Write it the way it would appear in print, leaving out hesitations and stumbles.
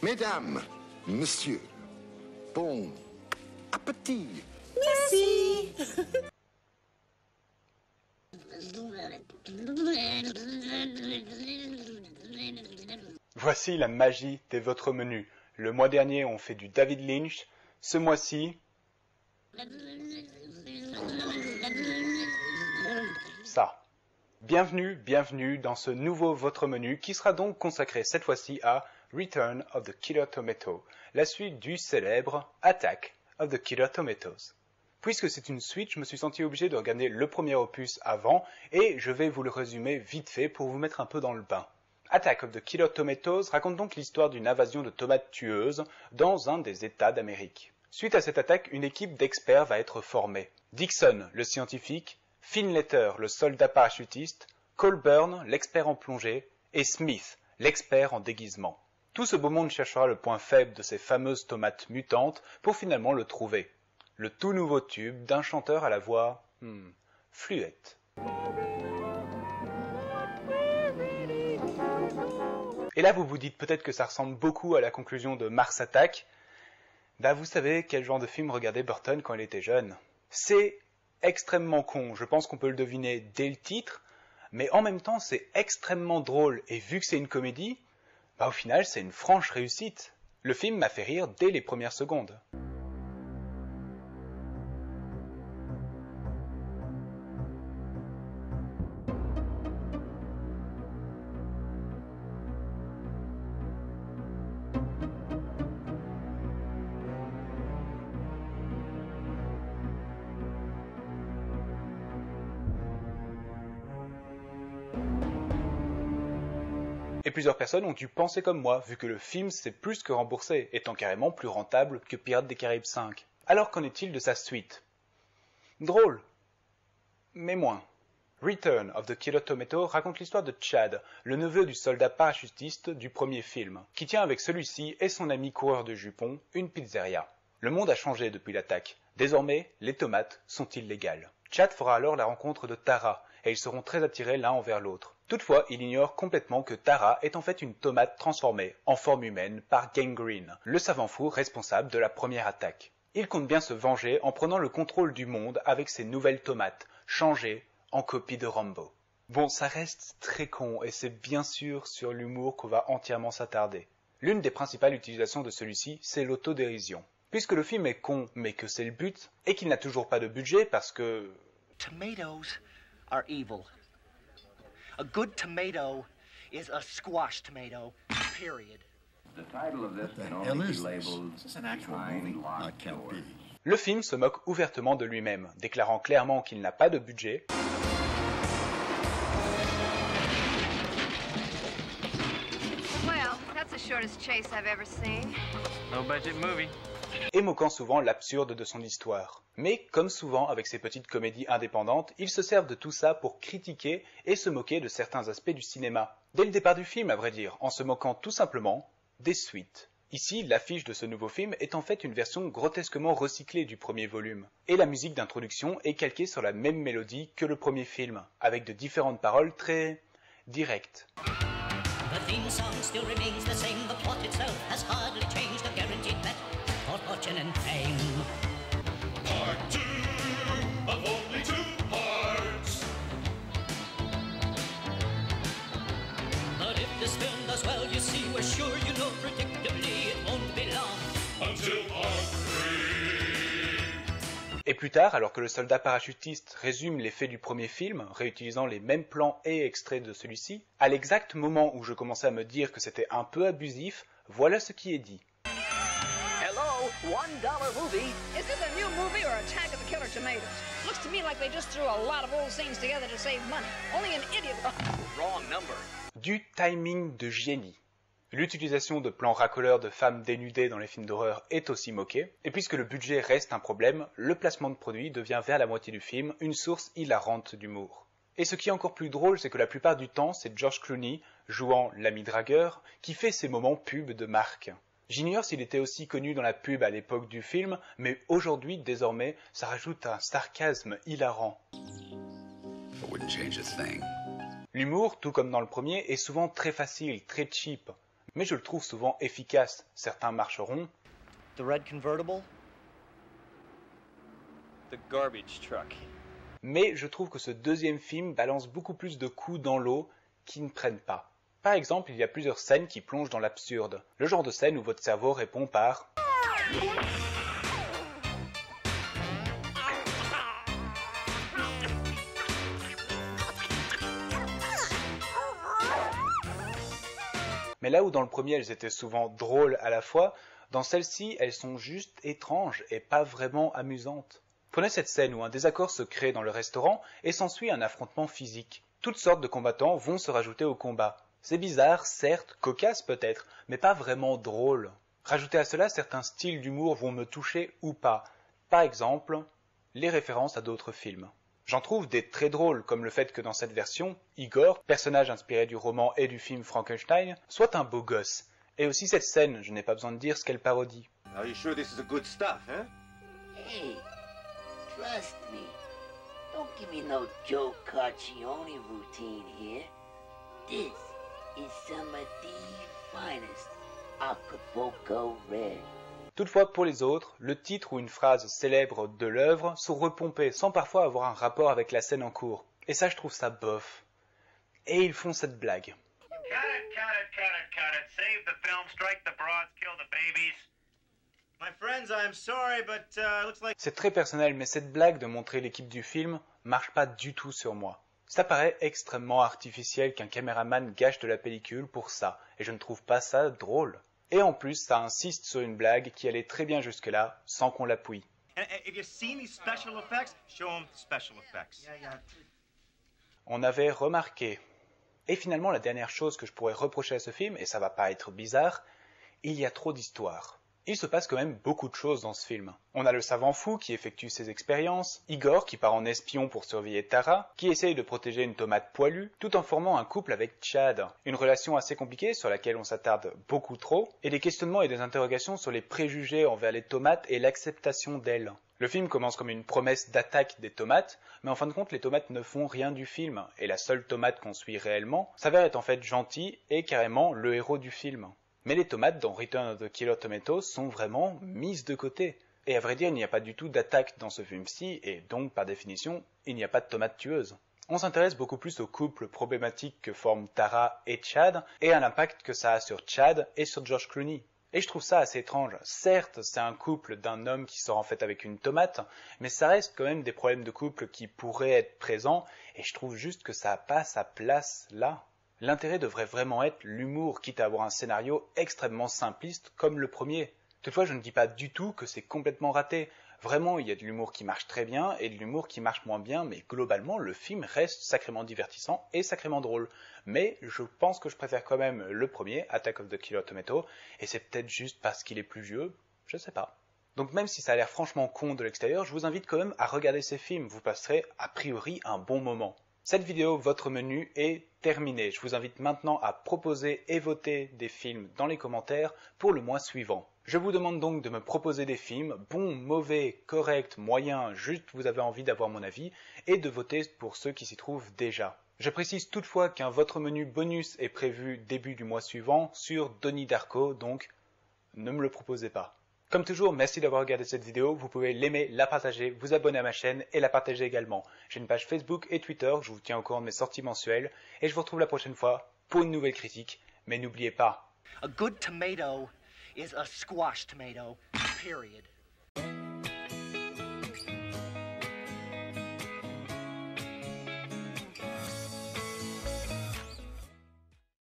Mesdames, messieurs, bon appétit. Merci. Voici la magie de votre menu. Le mois dernier, on fait du David Lynch. Ce mois-ci, ça. Bienvenue dans ce nouveau Votre Menu qui sera donc consacré cette fois-ci à Return of the Killer Tomato, la suite du célèbre Attack of the Killer Tomatoes. Puisque c'est une suite, je me suis senti obligé de regarder le premier opus avant et je vais vous le résumer vite fait pour vous mettre un peu dans le bain. Attack of the Killer Tomatoes raconte donc l'histoire d'une invasion de tomates tueuses dans un des États d'Amérique. Suite à cette attaque, une équipe d'experts va être formée. Dixon, le scientifique, Finletter, le soldat parachutiste, Colburn, l'expert en plongée, et Smith, l'expert en déguisement. Tout ce beau monde cherchera le point faible de ces fameuses tomates mutantes pour finalement le trouver. Le tout nouveau tube d'un chanteur à la voix fluette. Et là vous vous dites peut-être que ça ressemble beaucoup à la conclusion de Mars Attack. Vous savez quel genre de film regardait Burton quand il était jeune. C'est extrêmement con, je pense qu'on peut le deviner dès le titre, mais en même temps c'est extrêmement drôle, et vu que c'est une comédie, au final c'est une franche réussite. Le film m'a fait rire dès les premières secondes. Et plusieurs personnes ont dû penser comme moi, vu que le film s'est plus que remboursé, étant carrément plus rentable que Pirates des Caraïbes 5. Alors qu'en est-il de sa suite? Drôle, mais moins. Return of the Killer Tomato raconte l'histoire de Chad, le neveu du soldat parachutiste du premier film, qui tient avec celui-ci et son ami coureur de jupons une pizzeria. Le monde a changé depuis l'attaque. Désormais, les tomates sont illégales. Chad fera alors la rencontre de Tara, et ils seront très attirés l'un envers l'autre. Toutefois, il ignore complètement que Tara est en fait une tomate transformée en forme humaine par Gangrene, le savant fou responsable de la première attaque. Il compte bien se venger en prenant le contrôle du monde avec ses nouvelles tomates, changées en copie de Rambo. Bon, ça reste très con, et c'est bien sûr sur l'humour qu'on va entièrement s'attarder. L'une des principales utilisations de celui-ci, c'est l'autodérision. Puisque le film est con, mais que c'est le but, et qu'il n'a toujours pas de budget parce que... Tomatoes are evil. A good tomato is a squash tomato, period. The title of this can only be labeled Behind Locked Doors. Le film se moque ouvertement de lui-même, déclarant clairement qu'il n'a pas de budget. Well, that's the shortest chase I've ever seen. No budget movie. Et moquant souvent l'absurde de son histoire. Mais, comme souvent avec ces petites comédies indépendantes, ils se servent de tout ça pour critiquer et se moquer de certains aspects du cinéma. Dès le départ du film, à vrai dire, en se moquant tout simplement des suites. Ici, l'affiche de ce nouveau film est en fait une version grotesquement recyclée du premier volume. Et la musique d'introduction est calquée sur la même mélodie que le premier film, avec de différentes paroles très directes. The theme song still remains the same, the plot itself has hardly changed, a guaranteed bet for fortune and fame. Part 2 of only 2 parts. But if this film does well, you see, we're sure you know predictably it won't be long until part 3. Et plus tard, alors que le soldat parachutiste résume les faits du premier film, réutilisant les mêmes plans et extraits de celui-ci, à l'exact moment où je commençais à me dire que c'était un peu abusif, voilà ce qui est dit. Hello, $1 movie. Is this a new movie or Attack of the Killer Tomatoes? Looks to me like they just threw a lot of old scenes together to save money. Only an idiot... Wrong number. Du timing de génie. L'utilisation de plans racoleurs de femmes dénudées dans les films d'horreur est aussi moquée, et puisque le budget reste un problème, le placement de produit devient vers la moitié du film une source hilarante d'humour. Et ce qui est encore plus drôle, c'est que la plupart du temps, c'est George Clooney, jouant l'ami dragueur, qui fait ces moments pub de marque. J'ignore s'il était aussi connu dans la pub à l'époque du film, mais aujourd'hui, désormais, ça rajoute un sarcasme hilarant. L'humour, tout comme dans le premier, est souvent très facile, très cheap. mais je le trouve souvent efficace. Certains marcheront. The red convertible? The garbage truck. Mais je trouve que ce deuxième film balance beaucoup plus de coups dans l'eau qui ne prennent pas. Par exemple, il y a plusieurs scènes qui plongent dans l'absurde. Le genre de scène où votre cerveau répond par Mais là où dans le premier elles étaient souvent drôles à la fois, dans celle-ci elles sont juste étranges et pas vraiment amusantes. Prenez cette scène où un désaccord se crée dans le restaurant et s'ensuit un affrontement physique. Toutes sortes de combattants vont se rajouter au combat. C'est bizarre, certes, cocasse peut-être, mais pas vraiment drôle. Rajouter à cela, certains styles d'humour vont me toucher ou pas. Par exemple, les références à d'autres films. J'en trouve des très drôles, comme le fait que dans cette version, Igor, personnage inspiré du roman et du film Frankenstein, soit un beau gosse. Et aussi cette scène, je n'ai pas besoin de dire ce qu'elle parodie. Are you sure this is the good stuff, huh? Hey, trust me. Don't give me no Joe Carcione routine here. This is some of the finest Acapulco Red. Toutefois, pour les autres, le titre ou une phrase célèbre de l'œuvre sont repompés sans parfois avoir un rapport avec la scène en cours. Et ça, je trouve ça bof. Et ils font cette blague. Save the film, strike the broads, kill the babies. My friends, I'm sorry, but looks like... C'est très personnel, mais cette blague de montrer l'équipe du film marche pas du tout sur moi. Ça paraît extrêmement artificiel qu'un caméraman gâche de la pellicule pour ça, et je ne trouve pas ça drôle. Et en plus, ça insiste sur une blague qui allait très bien jusque-là, sans qu'on l'appuie. On avait remarqué. Et finalement, la dernière chose que je pourrais reprocher à ce film, et ça va pas être bizarre, il y a trop d'histoire. Il se passe quand même beaucoup de choses dans ce film. On a le savant fou qui effectue ses expériences, Igor qui part en espion pour surveiller Tara, qui essaye de protéger une tomate poilue, tout en formant un couple avec Chad. Une relation assez compliquée sur laquelle on s'attarde beaucoup trop, et des questionnements et des interrogations sur les préjugés envers les tomates et l'acceptation d'elles. Le film commence comme une promesse d'attaque des tomates, mais en fin de compte les tomates ne font rien du film, et la seule tomate qu'on suit réellement s'avère être en fait gentille et carrément le héros du film. Mais les tomates dans Return of the Killer Tomatoes sont vraiment mises de côté. Et à vrai dire, il n'y a pas du tout d'attaque dans ce film-ci, et donc par définition, il n'y a pas de tomates tueuses. On s'intéresse beaucoup plus au couple problématique que forment Tara et Chad, et à l'impact que ça a sur Chad et sur George Clooney. Et je trouve ça assez étrange. Certes, c'est un couple d'un homme qui sort en fait avec une tomate, mais ça reste quand même des problèmes de couple qui pourraient être présents, et je trouve juste que ça n'a pas sa place là. L'intérêt devrait vraiment être l'humour, quitte à avoir un scénario extrêmement simpliste comme le premier. Toutefois, je ne dis pas du tout que c'est complètement raté. Vraiment, il y a de l'humour qui marche très bien et de l'humour qui marche moins bien, mais globalement, le film reste sacrément divertissant et sacrément drôle. Mais je pense que je préfère quand même le premier, Attack of the Killer Tomato, et c'est peut-être juste parce qu'il est plus vieux, je sais pas. Donc même si ça a l'air franchement con de l'extérieur, je vous invite quand même à regarder ces films, vous passerez a priori un bon moment. Cette vidéo, votre menu est terminé. Je vous invite maintenant à proposer et voter des films dans les commentaires pour le mois suivant. Je vous demande donc de me proposer des films, bons, mauvais, corrects, moyens, juste vous avez envie d'avoir mon avis, et de voter pour ceux qui s'y trouvent déjà. Je précise toutefois qu'un votre menu bonus est prévu début du mois suivant sur Donnie Darko, donc ne me le proposez pas. Comme toujours, merci d'avoir regardé cette vidéo, vous pouvez l'aimer, la partager, vous abonner à ma chaîne et la partager également. J'ai une page Facebook et Twitter, je vous tiens au courant de mes sorties mensuelles, et je vous retrouve la prochaine fois pour une nouvelle critique, mais n'oubliez pas. A good tomato is a squash tomato, period.